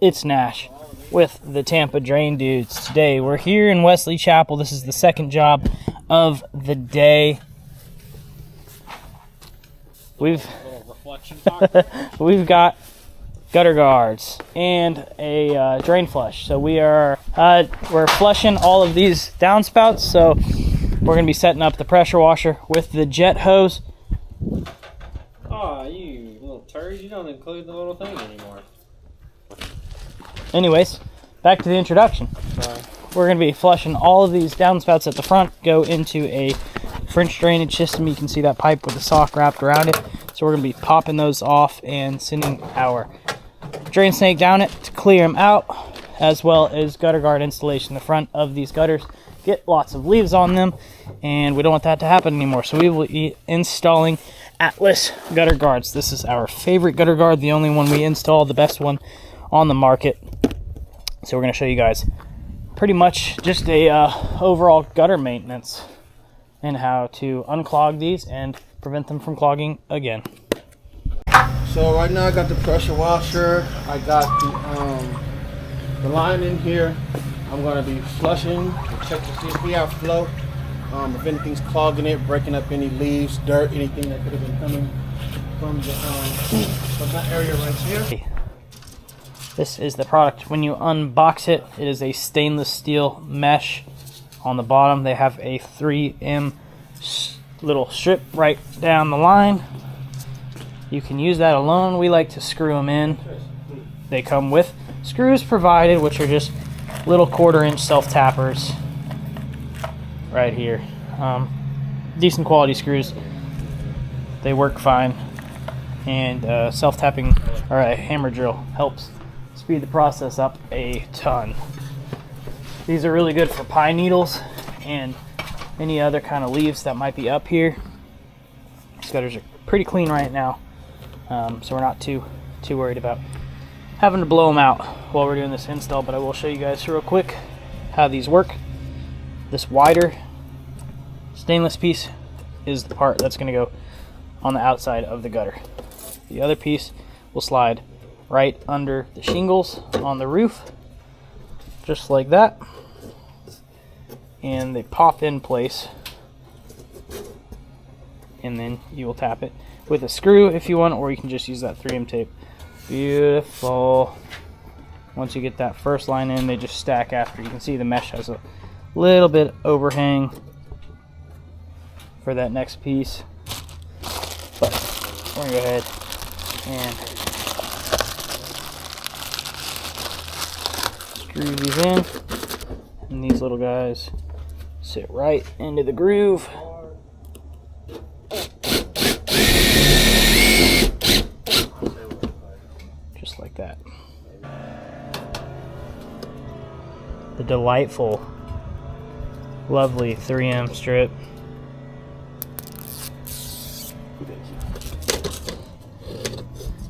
It's Nash with the Tampa Drain Dudes. Today we're here in Wesley Chapel. This is the second job of the day. We've got GutterGuards and a drain flush. So we're flushing all of these downspouts. So we're gonna be setting up the pressure washer with the jet hose. Oh, you little turds! You don't include the little thing anymore. Anyways, back to the introduction. Sorry. We're going to be flushing all of these downspouts at the front, go into a French drainage system. You can see that pipe with the sock wrapped around it. So we're going to be popping those off and sending our drain snake down it to clear them out, as well as gutter guard installation. The front of these gutters get lots of leaves on them, and we don't want that to happen anymore. So we will be installing Atlas gutter guards. This is our favorite gutter guard, the only one we install, the best one on the market. So we're going to show you guys pretty much just a overall gutter maintenance and how to unclog these and prevent them from clogging again. So right now I got the pressure washer, I got the line in here. I'm going to be flushing to check to see if we have flow, if anything's clogging it, breaking up any leaves, dirt, anything that could have been coming from that area right here. This is the product. When you unbox it, it is a stainless steel mesh. On the bottom they have a 3M little strip right down the line. You can use that alone. We like to screw them in. They come with screws provided, which are just little 1/4-inch self-tappers right here. Decent quality screws. They work fine. And self-tapping or a hammer drill helps speed the process up a ton. These are really good for pine needles and any other kind of leaves that might be up here. These gutters are pretty clean right now, so we're not too worried about having to blow them out while we're doing this install. But I will show you guys real quick how these work. This wider stainless piece is the part that's going to go on the outside of the gutter. The other piece will slide right under the shingles on the roof, just like that, and they pop in place, and then you will tap it with a screw if you want, or you can just use that 3M tape. Beautiful. Once you get that first line in, they just stack after. You can see the mesh has a little bit overhang for that next piece, but we're gonna go ahead and screw these in, and these little guys sit right into the groove. Just like that. The delightful, lovely 3M strip.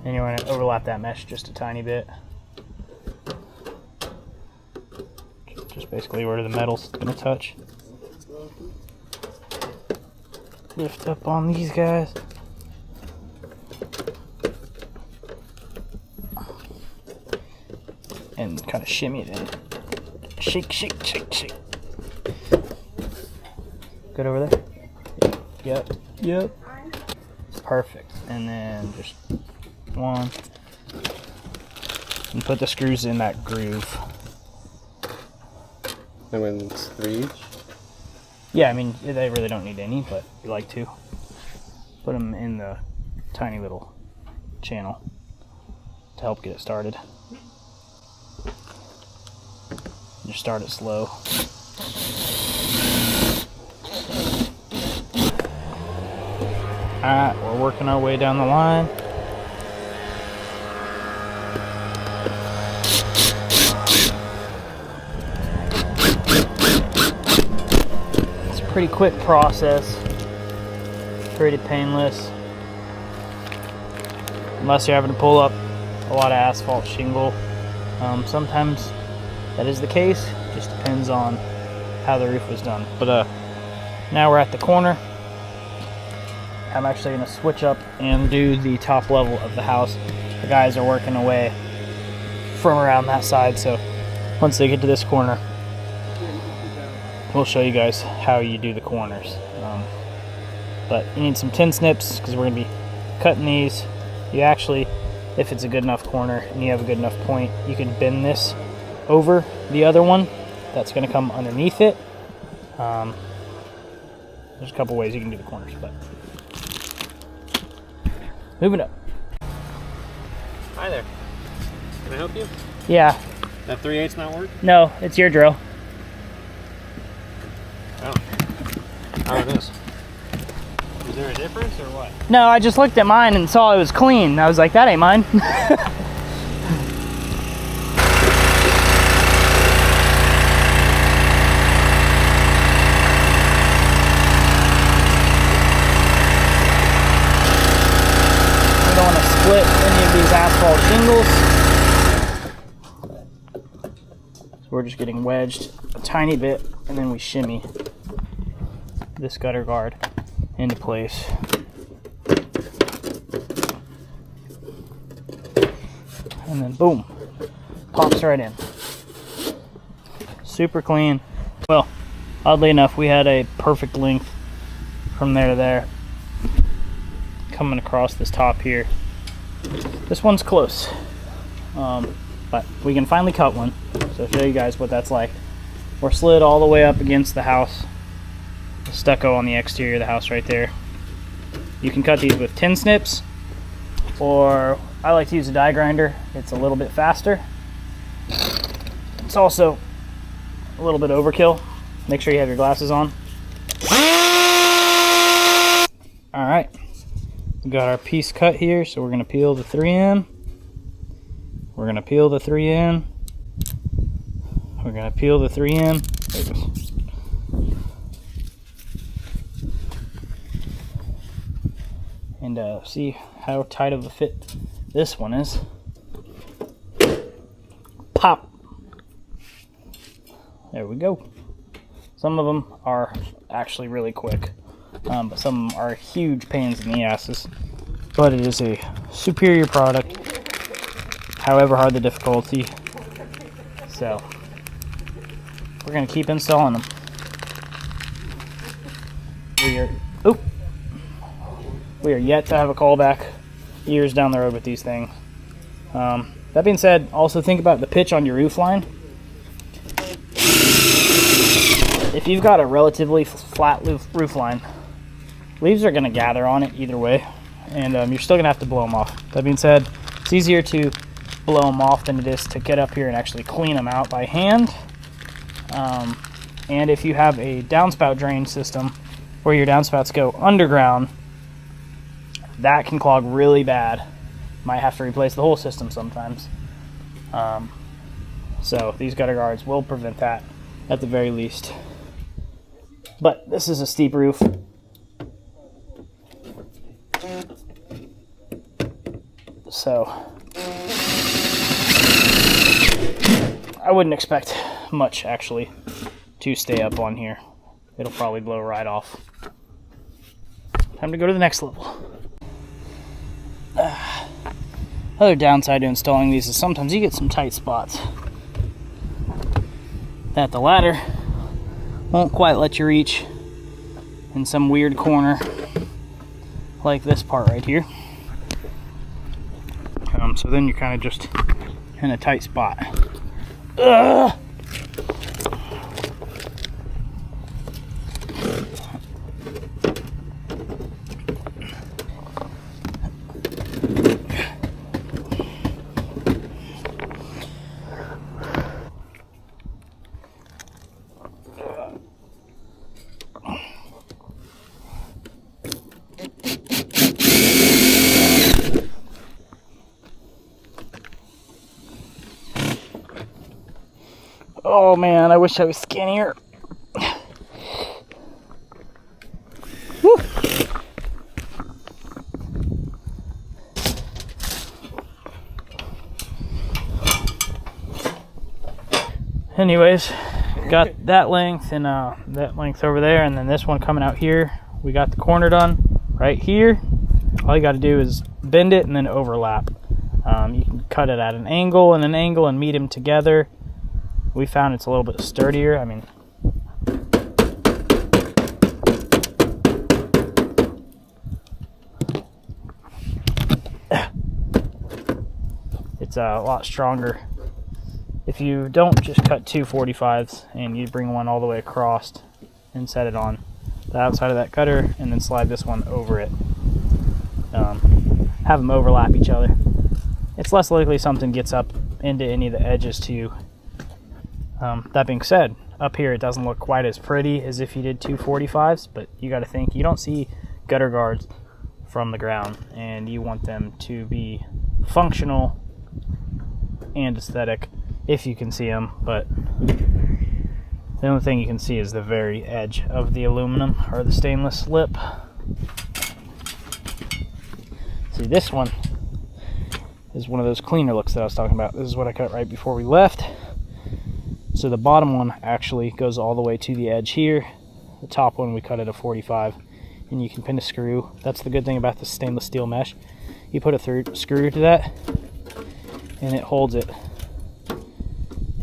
And you're going to overlap that mesh just a tiny bit. Just basically where the metal's going to touch. Lift up on these guys. And kind of shimmy it in. Shake, shake, shake, shake. Good over there? Yep. Perfect. And then just one. And put the screws in that groove. And when it's 3 each? Yeah, I mean, they really don't need any, but we like to put them in the tiny little channel to help get it started. Just start it slow. Alright, we're working our way down the line. Pretty quick process, pretty painless, unless you're having to pull up a lot of asphalt shingle. Sometimes that is the case, just depends on how the roof was done. But now we're at the corner. I'm actually going to switch up and do the top level of the house the guys are working away from around that side, so once they get to this corner, we'll show you guys how you do the corners. But you need some tin snips because we're going to be cutting these. You actually, if it's a good enough corner and you have a good enough point, you can bend this over the other one that's going to come underneath it. There's a couple ways you can do the corners, but moving up. Hi there. Can I help you? Yeah. That 3/8 not work? No, it's your drill. Oh. Oh, it is. Is there a difference or what? No, I just looked at mine and saw it was clean. I was like, that ain't mine. I don't want to split any of these asphalt shingles. So we're just getting wedged a tiny bit, and then we shimmy this gutter guard into place. And then boom, pops right in. Super clean. Well, oddly enough, we had a perfect length from there to there coming across this top here. This one's close, but we can finally cut one, so I'll show you guys what that's like. We're slid all the way up against the house, the stucco on the exterior of the house right there. You can cut these with tin snips, or I like to use a die grinder. It's a little bit faster. It's also a little bit overkill. Make sure you have your glasses on. All right, we got our piece cut here, so we're gonna peel the 3M. We're gonna peel the 3M. We're gonna peel the 3M. There it goes. And see how tight of a fit this one is. Pop. There we go. Some of them are actually really quick, but some are huge pains in the asses. But it is a superior product, however hard the difficulty. So we're gonna keep installing them. We are yet to have a callback years down the road with these things. That being said, also think about the pitch on your roof line. If you've got a relatively flat roof line, leaves are going to gather on it either way, and you're still going to have to blow them off. That being said, it's easier to blow them off than it is to get up here and actually clean them out by hand. And if you have a downspout drain system where your downspouts go underground, that can clog really bad. Might have to replace the whole system sometimes. So these gutter guards will prevent that at the very least. But this is a steep roof. So I wouldn't expect much actually to stay up on here. It'll probably blow right off. Time to go to the next level. Other downside to installing these is sometimes you get some tight spots that the ladder won't quite let you reach in some weird corner like this part right here. So then you're kind of just in a tight spot. Ugh. Oh man, I wish I was skinnier. Woo. Anyways, got that length and that length over there, and then this one coming out here. We got the corner done right here. All you got to do is bend it and then overlap. You can cut it at an angle and meet them together. We found it's a little bit sturdier. I mean, it's a lot stronger. If you don't just cut two 45s and you bring one all the way across and set it on the outside of that cutter and then slide this one over it, have them overlap each other, it's less likely something gets up into any of the edges too. That being said, up here it doesn't look quite as pretty as if you did two 45s, but you got to think, you don't see gutter guards from the ground, and you want them to be functional and aesthetic if you can see them, but the only thing you can see is the very edge of the aluminum or the stainless lip. See, this one is one of those cleaner looks that I was talking about. This is what I cut right before we left. So the bottom one actually goes all the way to the edge here. The top one we cut at a 45, and you can pin a screw. That's the good thing about the stainless steel mesh. You put a screw to that, and it holds it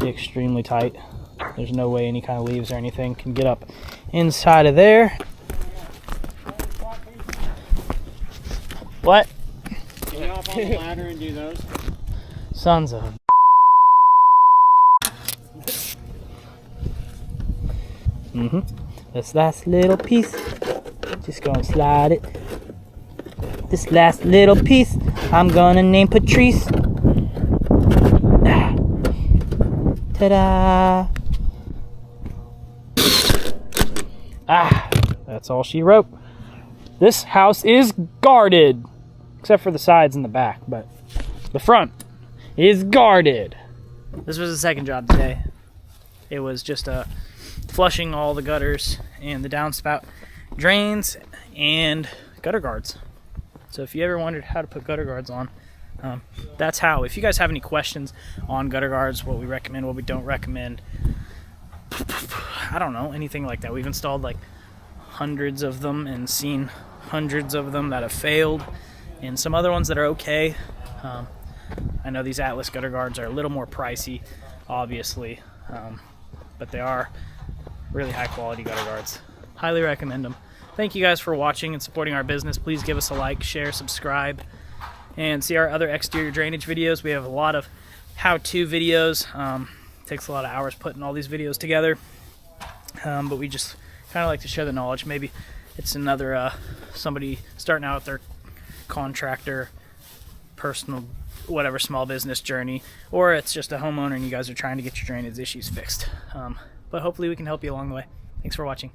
extremely tight. There's no way any kind of leaves or anything can get up inside of there. What? Can you hop on the ladder and do those? Sons of this last little piece, just gonna slide it. This last little piece I'm gonna name Patrice. Ta-da! That's all she wrote. This house is guarded, except for the sides and the back, but the front is guarded. This was the second job today. It was just flushing all the gutters and the downspout drains and gutter guards. So if you ever wondered how to put gutter guards on, that's how. If you guys have any questions on gutter guards, what we recommend, what we don't recommend, I don't know, anything like that. We've installed like hundreds of them and seen hundreds of them that have failed, and some other ones that are okay. I know these Atlas gutter guards are a little more pricey, obviously, but they are really high quality gutter guards. Highly recommend them. Thank you guys for watching and supporting our business. Please give us a like, share, subscribe, and see our other exterior drainage videos. We have a lot of how-to videos. Takes a lot of hours putting all these videos together, but we just kind of like to share the knowledge. Maybe it's another somebody starting out their contractor, personal, whatever, small business journey, or it's just a homeowner and you guys are trying to get your drainage issues fixed. But hopefully we can help you along the way. Thanks for watching.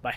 Bye.